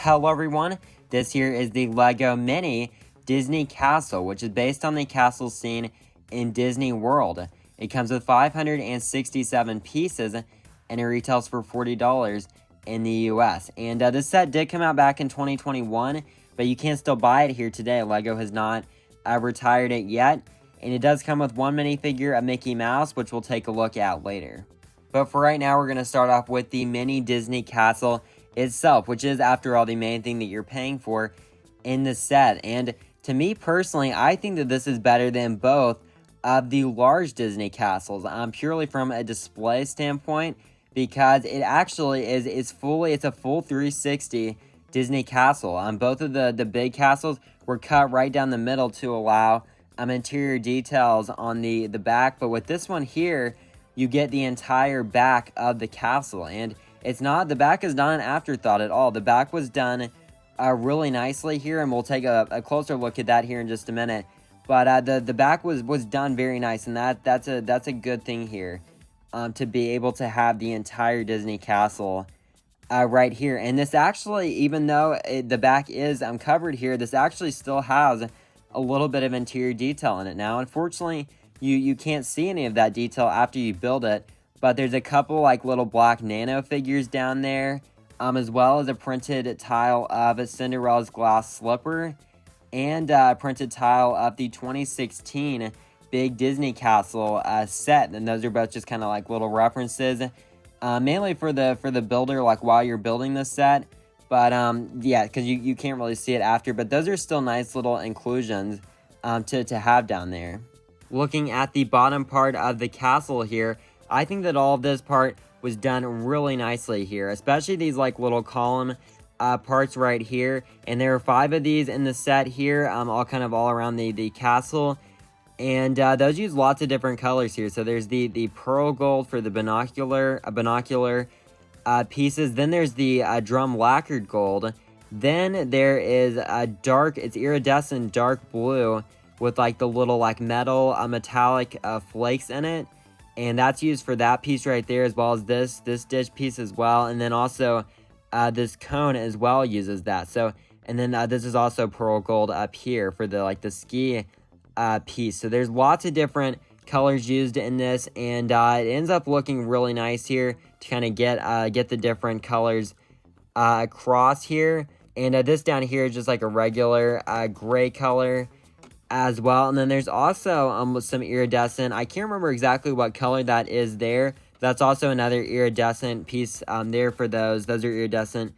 Hello everyone, this here is the LEGO Mini Disney Castle, which is based on the castle scene in Disney World. It comes with 567 pieces, and it retails for $40 in the US. And this set did come out back in 2021, but you can still buy it here today. LEGO has not retired it yet, and it does come with one minifigure of Mickey Mouse, which we'll take a look at later. But for right now, we're going to start off with the Mini Disney Castle itself, which is, after all, the main thing that you're paying for in the set. And to me personally, I think that this is better than both of the large Disney castles, purely from a display standpoint, because it actually is it's a full 360 Disney castle. Both of the big castles were cut right down the middle to allow interior details on the back, but with this one here, you get the entire back of the castle, and the back is not an afterthought at all. The back was done really nicely here, and we'll take a closer look at that here in just a minute. But the back was done very nice, and that's a good thing here, to be able to have the entire Disney castle right here. And this actually, even though the back is covered here, this actually still has a little bit of interior detail in it. Now, unfortunately, you can't see any of that detail after you build it, but there's a couple like little black nano figures down there, as well as a printed tile of a Cinderella's glass slipper, and a printed tile of the 2016 Big Disney Castle set. And those are both just kind of like little references, mainly for the builder, like while you're building this set. But yeah, because you can't really see it after, but those are still nice little inclusions to have down there. Looking at the bottom part of the castle here, I think that all of this part was done really nicely here, especially these like little column parts right here. And there are 5 of these in the set here, all around the castle. And those use lots of different colors here. So there's the pearl gold for the binocular pieces. Then there's the drum lacquered gold. Then there is it's iridescent dark blue with like the little like metal metallic flakes in it, and that's used for that piece right there, as well as this dish piece as well. And then also this cone as well uses that. So, and then this is also pearl gold up here for the ski piece. So there's lots of different colors used in this, and it ends up looking really nice here to kind of get the different colors across here. And this down here is just like a regular gray color as well. And then there's also some iridescent, I can't remember exactly what color that is there. That's also another iridescent piece there for those are iridescent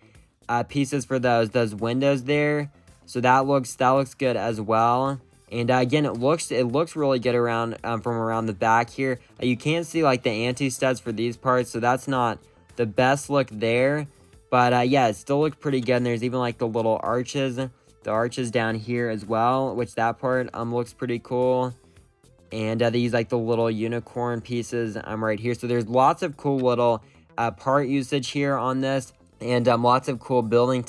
pieces for those windows there. So that looks good as well. And again, it looks really good around from around the back here. You can't see like the anti-studs for these parts, so that's not the best look there. But yeah, it still looks pretty good. And there's even like the little arches, down here as well, which that part looks pretty cool. And they use like the little unicorn pieces right here. So there's lots of cool little part usage here on this, and lots of cool building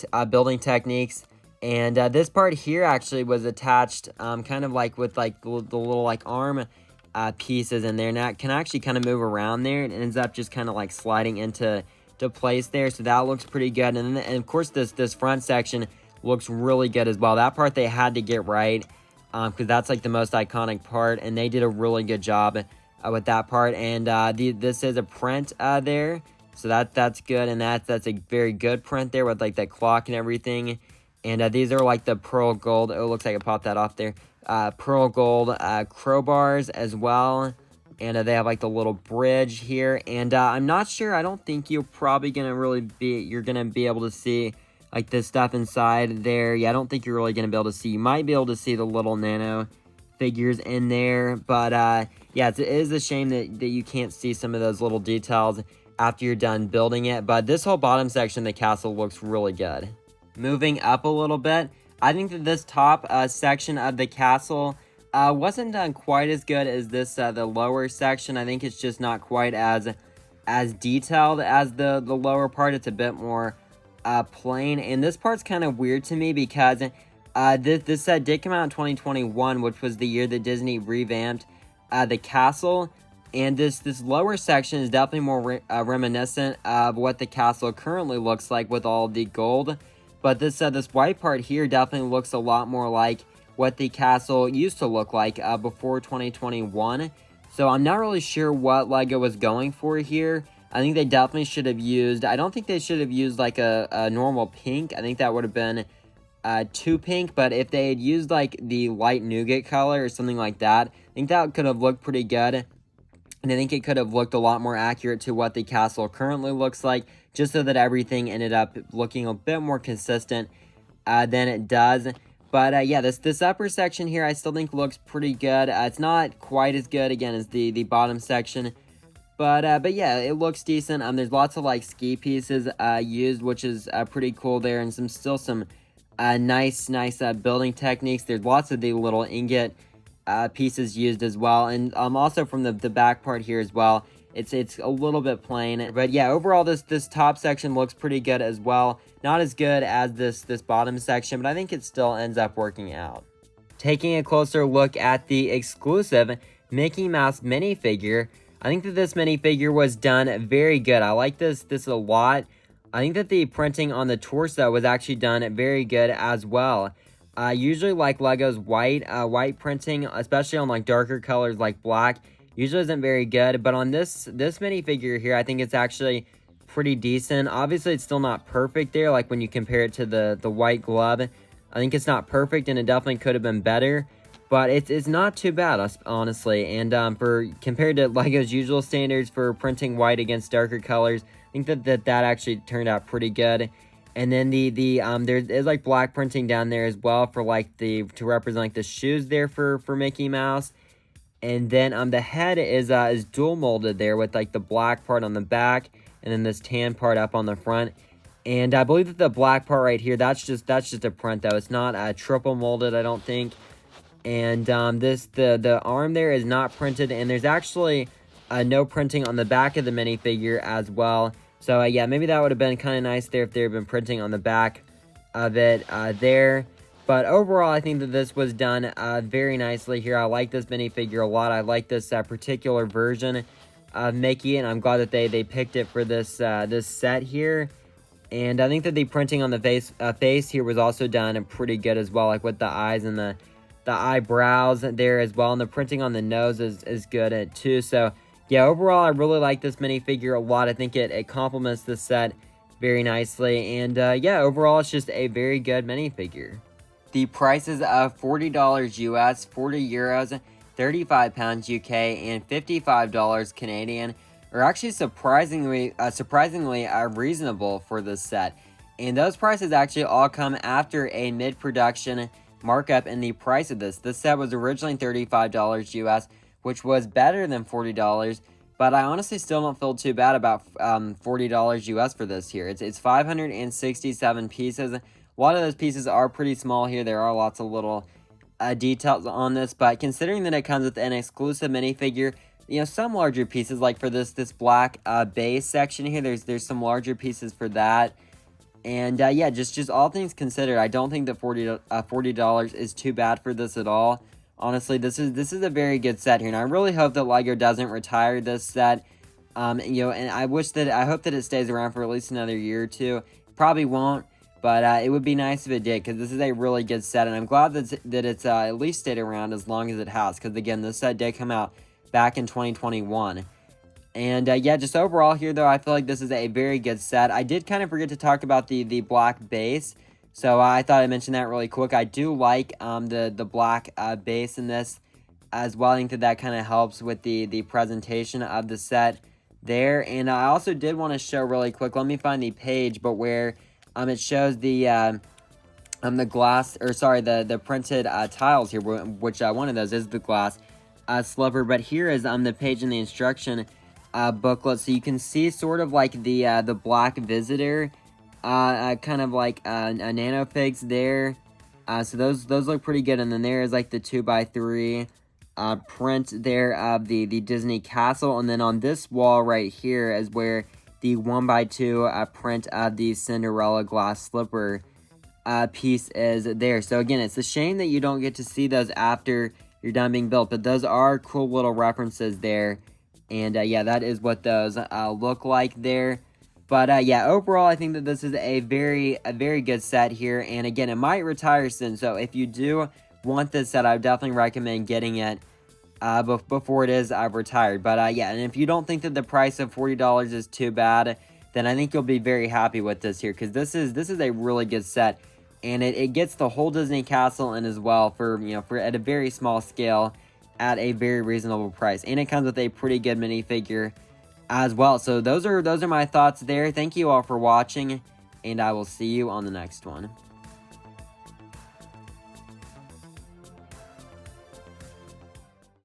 techniques. And this part here actually was attached kind of like with like the little like arm pieces in there, and that can actually kind of move around there, and it ends up just kind of like sliding into place there. So that looks pretty good. And of course this front section looks really good as well. That part they had to get right, because that's like the most iconic part, and they did a really good job with that part. And this is a print there, so that's good, and that's a very good print there with like that clock and everything. And these are like the pearl gold. Oh, it looks like I popped that off there. Pearl gold crowbars as well. And they have like the little bridge here. And I'm not sure. I don't think you're probably you're gonna be able to see like this stuff inside there. Yeah, I don't think you're really gonna be able to see. You might be able to see the little nano figures in there. But yeah, it is a shame that you can't see some of those little details after you're done building it. But this whole bottom section of the castle looks really good. Moving up a little bit, I think that this top section of the castle wasn't done quite as good as this the lower section. I think it's just not quite as detailed as the lower part. It's a bit more plain, and this part's kind of weird to me because this set did come out in 2021, which was the year that Disney revamped the castle. And this lower section is definitely more reminiscent of what the castle currently looks like, with all the gold But this white part here definitely looks a lot more like what the castle used to look like before 2021. So I'm not really sure what LEGO was going for here. I think they definitely should have used, I don't think they should have used like a normal pink. I think that would have been too pink, but if they had used like the light nougat color or something like that, I think that could have looked pretty good. And I think it could have looked a lot more accurate to what the castle currently looks like, just so that everything ended up looking a bit more consistent than it does. But yeah, this upper section here I still think looks pretty good. It's not quite as good, again, as the bottom section. But yeah, it looks decent. There's lots of like ski pieces used, which is pretty cool there, and still some nice building techniques. There's lots of the little ingot pieces used as well, and also from the back part here as well. It's a little bit plain, but yeah, overall this top section looks pretty good as well. Not as good as this bottom section, but I think it still ends up working out. Taking a closer look at the exclusive Mickey Mouse minifigure, I think that this minifigure was done very good. I like this a lot. I think that the printing on the torso was actually done very good as well. Usually like LEGO's white printing, especially on like darker colors like black, usually isn't very good. But on this minifigure here, I think it's actually pretty decent. Obviously, it's still not perfect there, like when you compare it to the white glove. I think it's not perfect, and it definitely could have been better. But it's not too bad, honestly. And for compared to LEGO's usual standards for printing white against darker colors, I think that actually turned out pretty good. And then there's like black printing down there as well for like to represent like the shoes there for Mickey Mouse. And then the head is dual molded there with like the black part on the back and then this tan part up on the front. And I believe that the black part right here, that's just a print though. It's not triple molded, I don't think. And the arm there is not printed, and there's actually no printing on the back of the minifigure as well. So yeah, maybe that would have been kind of nice there if they had been printing on the back of it there. But overall, I think that this was done very nicely here. I like this minifigure a lot. I like this particular version of Mickey, and I'm glad that they picked it for this set here. And I think that the printing on the face here was also done pretty good as well, like with the eyes and the eyebrows there as well, and the printing on the nose is good too. So yeah, overall I really like this minifigure a lot. I think it complements the set very nicely, and yeah, overall it's just a very good minifigure. The prices of $40 US, 40 euros, 35 pounds UK, and $55 Canadian are actually surprisingly reasonable for this set. And those prices actually all come after a mid-production markup in the price of this. This set was originally $35 US, which was better than $40, but I honestly still don't feel too bad about $40 US for this here. It's 567 pieces. A lot of those pieces are pretty small here. There are lots of little details on this, but considering that it comes with an exclusive minifigure, you know, some larger pieces, like for this black base section here, there's some larger pieces for that. And yeah, just all things considered, I don't think that $40 is too bad for this at all. Honestly, this is a very good set here, and I really hope that LEGO doesn't retire this set. You know, and I hope that it stays around for at least another year or two. Probably won't, but it would be nice if it did, because this is a really good set, and I'm glad that it's at least stayed around as long as it has, because again, this set did come out back in 2021. And yeah, just overall here though, I feel like this is a very good set. I did kind of forget to talk about the black base, so I thought I'd mention that really quick. I do like the black base in this as well. I think that kind of helps with the presentation of the set there. And I also did want to show really quick, let me find the page, but where it shows the glass, or sorry, the printed tiles here, which one of those is the glass slipper. But here is the page in the instruction booklet, so you can see sort of like the black visitor, kind of like a nanofigs there. So those look pretty good, and then there is like the 2x3 print there of the Disney castle, and then on this wall right here is where the 1x2 print of the Cinderella glass slipper piece is there. So again, it's a shame that you don't get to see those after you're done being built, but those are cool little references there. And yeah, that is what those look like there. But yeah, overall, I think that this is a very good set here. And again, it might retire soon. So if you do want this set, I would definitely recommend getting it before it is retired. But yeah, and if you don't think that the price of $40 is too bad, then I think you'll be very happy with this here, because this is a really good set, and it gets the whole Disney castle in as well for for at a very small scale at a very reasonable price, and it comes with a pretty good minifigure as well. So those are my thoughts there. Thank you all for watching, and I will see you on the next one.